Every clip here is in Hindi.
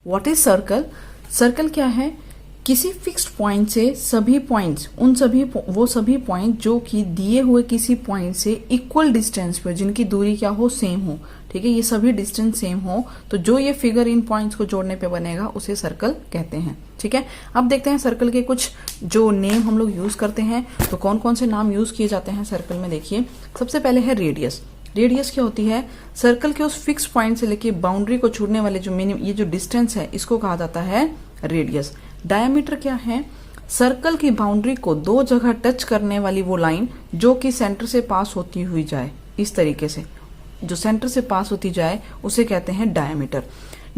What is circle? सर्कल क्या है? किसी फिक्स्ड पॉइंट से सभी पॉइंट्स, वो सभी पॉइंट जो कि दिए हुए किसी पॉइंट से इक्वल डिस्टेंस पे, जिनकी दूरी क्या हो, सेम हो, ठीक है, ये सभी डिस्टेंस सेम हो, तो जो ये फिगर इन पॉइंट्स को जोड़ने पे बनेगा उसे सर्कल कहते हैं। ठीक है, अब देखते हैं सर्कल के कुछ जो नेम हम लोग यूज करते हैं। तो कौन कौन से नाम यूज किए जाते हैं सर्कल में, देखिए। सबसे पहले है रेडियस। रेडियस क्या होती है? सर्कल के उस फिक्स पॉइंट से लेके बाउंड्री को छोड़ने वाले जो मिनिमम, ये जो डिस्टेंस है, इसको कहा जाता है रेडियस। डायमीटर क्या है? सर्कल की बाउंड्री को दो जगह टच करने वाली वो लाइन जो कि सेंटर से पास होती हुई जाए, इस तरीके से जो सेंटर से पास होती जाए उसे कहते हैं डायमीटर।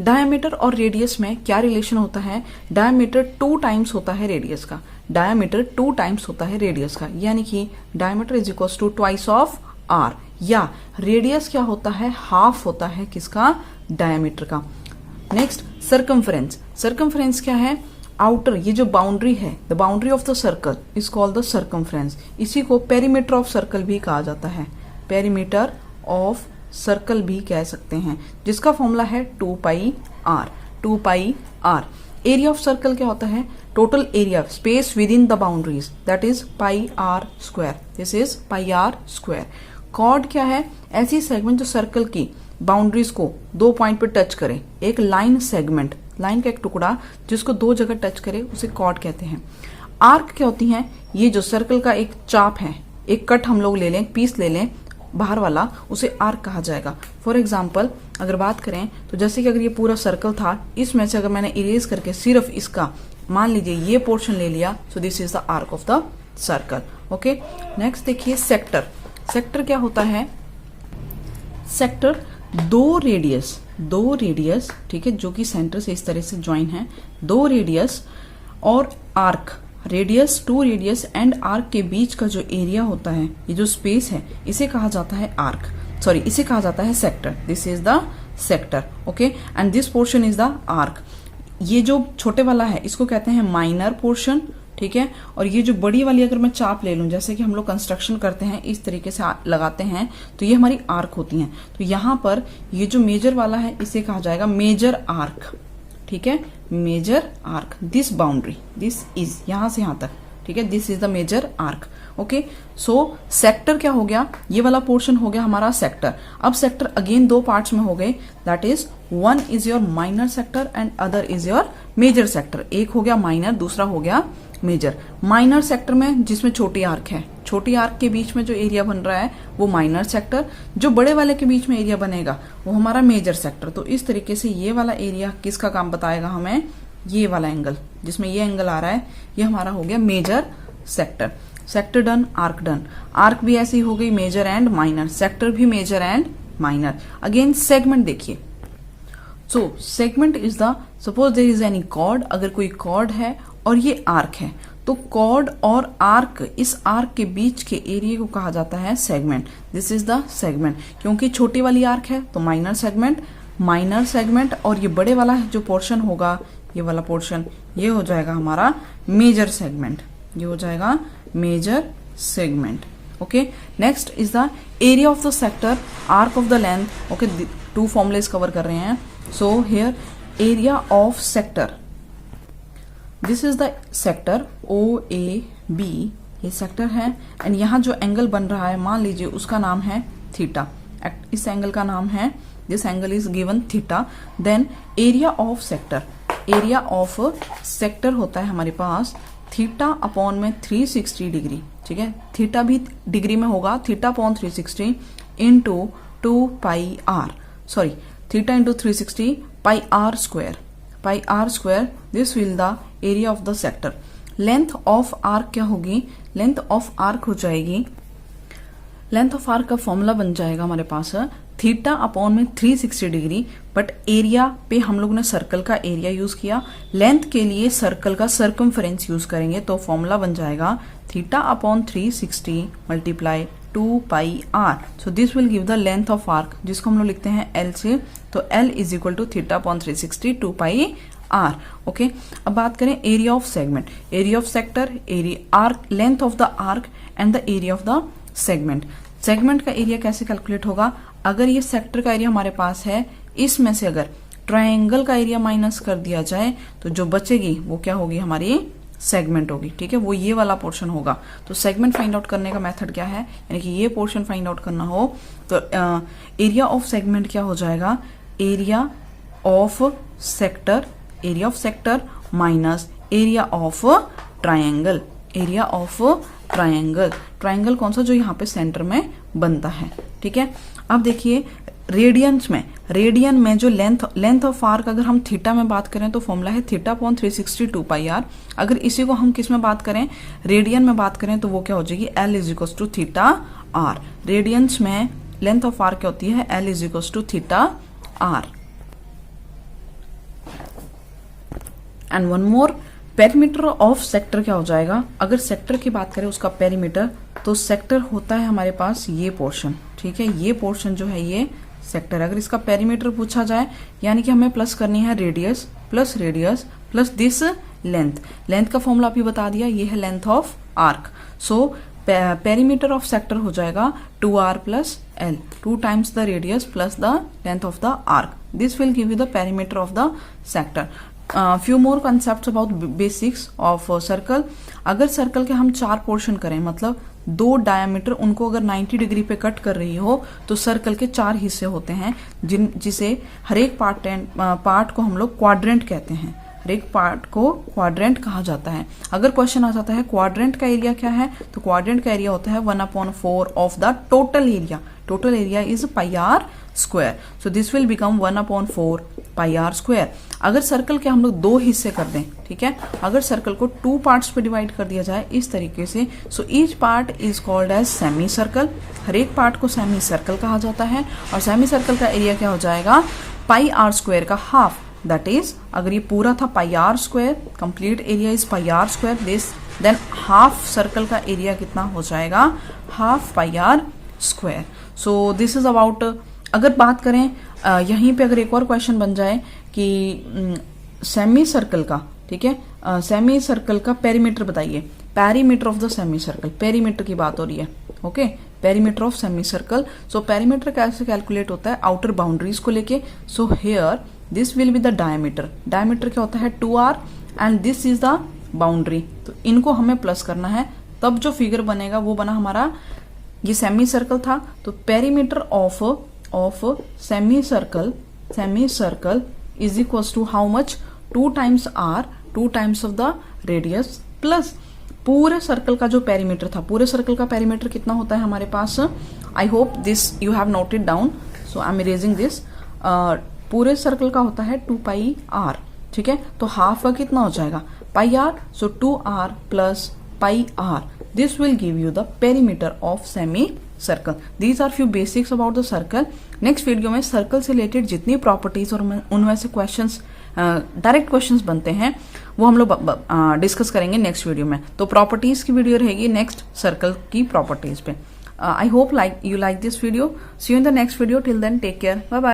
डायमीटर और रेडियस में क्या रिलेशन होता है? डायमीटर 2 टाइम्स होता है रेडियस का। डायमीटर 2 टाइम्स होता है रेडियस का, यानी कि diameter is equal to twice of R, या रेडियस क्या होता है? हाफ होता है किसका? डायमीटर का। Next circumference. सर्कमफ्रेंस क्या है? आउटर, ये जो बाउंड्री है, the boundary of the circle is called the circumference. इसी को पेरीमीटर ऑफ सर्कल भी कहा जाता है, पेरीमीटर ऑफ सर्कल भी कह सकते हैं, जिसका फॉर्मूला है 2 pi r. 2 pi r. Area of circle क्या होता है? Total area, space within the boundaries, that is pi are square. This is pi are square. Chord क्या है? ऐसी सेगमेंट जो सर्कल की बाउंड्रीज को 2 पॉइंट पे टच करे, एक लाइन सेगमेंट, लाइन का एक टुकड़ा जिसको 2 जगह टच करे, उसे कॉर्ड कहते हैं। आर्क क्या होती है? ये जो सर्कल का एक चाप है, एक कट हम लोग ले लें, पीस ले लें बाहर वाला, उसे आर्क कहा जाएगा। फॉर एग्जाम्पल अगर बात करें तो जैसे कि अगर ये पूरा सर्कल था, इसमें से अगर मैंने इरेज करके सिर्फ इसका, मान लीजिए ये पोर्शन ले लिया, सो this is the arc of the circle. Okay, next देखिए सेक्टर। सेक्टर क्या होता है? सेक्टर दो रेडियस, ठीक है, जो कि सेंटर से इस तरह से ज्वाइन है, 2 रेडियस और arc, radius 2 radius and arc के बीच का जो एरिया होता है, ये जो स्पेस है, इसे कहा जाता है आर्क, सॉरी इसे कहा जाता है sector. This is the sector. Okay, and this portion is the arc. ये जो छोटे वाला है इसको कहते हैं माइनर पोर्शन, ठीक है, और ये जो बड़ी वाली अगर मैं चाप ले लूं, जैसे कि हम लोग कंस्ट्रक्शन करते हैं इस तरीके से लगाते हैं, तो ये हमारी आर्क होती हैं। तो यहाँ पर ये जो मेजर वाला है इसे कहा जाएगा मेजर आर्क, ठीक है, major arc. This boundary, this is यहां से यहां तक, ठीक है, this is the major arc. Okay, so sector क्या हो गया? ये वाला पोर्शन हो गया हमारा सेक्टर। अब सेक्टर अगेन 2 पार्ट्स में हो गए, that is one is your minor sector and other is your major sector. एक हो गया माइनर, दूसरा हो गया मेजर। माइनर सेक्टर में जिसमें छोटी आर्क है, छोटी आर्क के बीच में जो एरिया बन रहा है वो माइनर सेक्टर, जो बड़े वाले के बीच में एरिया बनेगा वो हमारा मेजर सेक्टर। तो इस तरीके से ये वाला एरिया किसका काम बताएगा हमें? ये वाला एंगल, जिसमें ये एंगल आ रहा है, ये हमारा हो गया major sector. Sector done, arc done. Arc भी ऐसी हो गई मेजर एंड माइनर, सेक्टर भी major and minor. Again segment देखिए। So segment is the, suppose there is any chord, अगर कोई कॉर्ड है और ये आर्क है, तो कॉर्ड और आर्क, इस आर्क के बीच के एरिया को कहा जाता है segment. This is the segment. क्योंकि छोटी वाली आर्क है तो माइनर सेगमेंट, और ये बड़े वाला जो पोर्शन होगा, ये वाला पोर्शन, ये हो जाएगा हमारा मेजर सेगमेंट, ये हो जाएगा major segment. Okay, next is the area of the sector, arc of the length. Okay, 2 formulas cover कर रहे हैं। So here area of sector, this is the sector OAB, ये सेक्टर है, एंड यहाँ जो एंगल बन रहा है मान लीजिए उसका नाम है थीटा। इस एंगल का नाम है, this angle is given theta. Then area of sector, area of sector होता है हमारे पास थीटा अपॉन में 360 डिग्री, ठीक है, थीटा भी डिग्री में होगा, theta upon 360 into 2 pi R, sorry theta into 360 pi are square, pi are square. This will the area of the sector. Length of arc क्या होगी? लेंथ ऑफ आर्क हो जाएगी, लेंथ ऑफ आर्क का फॉर्मूला बन जाएगा हमारे पास थीटा अपॉन में 360 डिग्री, बट एरिया पे हम लोग ने सर्कल का एरिया यूज किया, लेंथ के लिए सर्कल का सर्कमफरेंस यूज करेंगे, तो फॉर्मूला बन जाएगा theta upon 360 multiply 2 pi R. So this will give the length of arc, जिसको हम लोग लिखते हैं L से, तो L is equal to theta upon 360 2 pi R. Okay, अब बात करें area of segment, area of sector, area arc, length of the arc and the area of the segment. Segment का एरिया कैसे कैलकुलेट होगा? अगर ये सेक्टर का एरिया हमारे पास है, इसमें से अगर ट्रायंगल का एरिया माइनस कर दिया जाए तो जो बचेगी वो क्या होगी, हमारी सेगमेंट होगी, ठीक है, वो ये वाला पोर्शन होगा। तो सेगमेंट फाइंड आउट करने का मेथड क्या है, यानी कि ये पोर्शन फाइंड आउट करना हो तो एरिया ऑफ सेगमेंट क्या हो जाएगा, area of sector, area of sector minus area of triangle, area of triangle, triangle कौन सा, जो यहाँ पे सेंटर में बनता है, ठीक है। अब देखिए रेडियंस में, रेडियन में जो लेंथ ऑफ आर्क अगर हम थीटा में बात करें तो फॉर्मूला है थीटा अपॉन 362 पाई आर। अगर इसी को हम किस में बात करें, रेडियन में बात करें तो वो क्या हो जाएगी, L is equal to theta R. Radians में लेंथ ऑफ आर्क क्या होती है, L is equal to theta R. And one more, perimeter of sector क्या हो जाएगा, अगर सेक्टर की बात करें उसका पेरीमीटर, तो सेक्टर होता है हमारे पास ये पोर्शन, ठीक है, ये पोर्शन जो है ये सेक्टर। अगर इसका पेरीमीटर पूछा जाए यानी कि हमें प्लस करनी है radius plus this length, length का फॉर्मूला अभी बता दिया, ये है length of arc. So perimeter of sector हो जाएगा 2r plus l, 2 times the radius plus the length of the arc. This will give you the perimeter of the sector. Few more concepts about basics of circle. अगर सर्कल के हम 4 पोर्शन करें, मतलब 2 डायमीटर उनको अगर 90 डिग्री पे कट कर रही हो तो सर्कल के 4 हिस्से होते हैं, जिसे हर एक पार्ट को हम लोग क्वाड्रेंट कहते हैं, हर एक पार्ट को क्वाड्रेंट कहा जाता है। अगर क्वेश्चन आ जाता है क्वाड्रेंट का एरिया क्या है, तो क्वाड्रेंट का एरिया होता है 1/4 of the total area, total area is pi are square, so this will become 1/4 pi are square. अगर सर्कल के हम लोग 2 हिस्से कर दें, ठीक है, अगर सर्कल को 2 पार्ट्स पे डिवाइड कर दिया जाए इस तरीके से, so each part is called as semicircle, हर एक पार्ट को सेमी सर्कल कहा जाता है। और सेमी सर्कल का एरिया क्या हो जाएगा, पाई आर स्क्वायर का हाफ, दैट इज अगर ये पूरा था pi are square, complete area is pi are square, this then half circle का एरिया कितना हो जाएगा, half pi are square. So this is about, अगर बात करें यहीं पे अगर एक और क्वेश्चन बन जाए कि सेमी सर्कल का, ठीक है, सेमी सर्कल का पेरीमीटर बताइए, perimeter of the semi circle, perimeter की बात हो रही है, okay, perimeter of semi circle. So perimeter कैसे कैलकुलेट होता है, आउटर बाउंड्रीज को लेके। So here this will be the diameter, diameter क्या होता है 2r and this is the boundary, तो इनको हमें प्लस करना है, तब जो फिगर बनेगा वो बना हमारा, ये सेमी सर्कल था तो perimeter of semicircle is equals to how much, 2 times r, 2 times of the radius plus पूरे सर्कल का जो पेरीमीटर था, पूरे सर्कल का पेरीमीटर कितना होता है हमारे पास, I hope this you have noted down, so I am erasing this, पूरे सर्कल का होता है 2 पाई r, ठीक है, तो हाफ का कितना हो जाएगा पाई r, so 2r plus pi r, this will give you the perimeter of semi circle. These are few basics about the circle. Next video में सर्कल से रिलेटेड जितनी प्रॉपर्टीज और उनमें से क्वेश्चंस, डायरेक्ट क्वेश्चंस बनते हैं वो हम लोग डिस्कस करेंगे नेक्स्ट वीडियो में। तो प्रॉपर्टीज की वीडियो रहेगी नेक्स्ट सर्कल की प्रॉपर्टीज पे। I hope you like this video. See you in the next video. Till then, take care. Bye bye.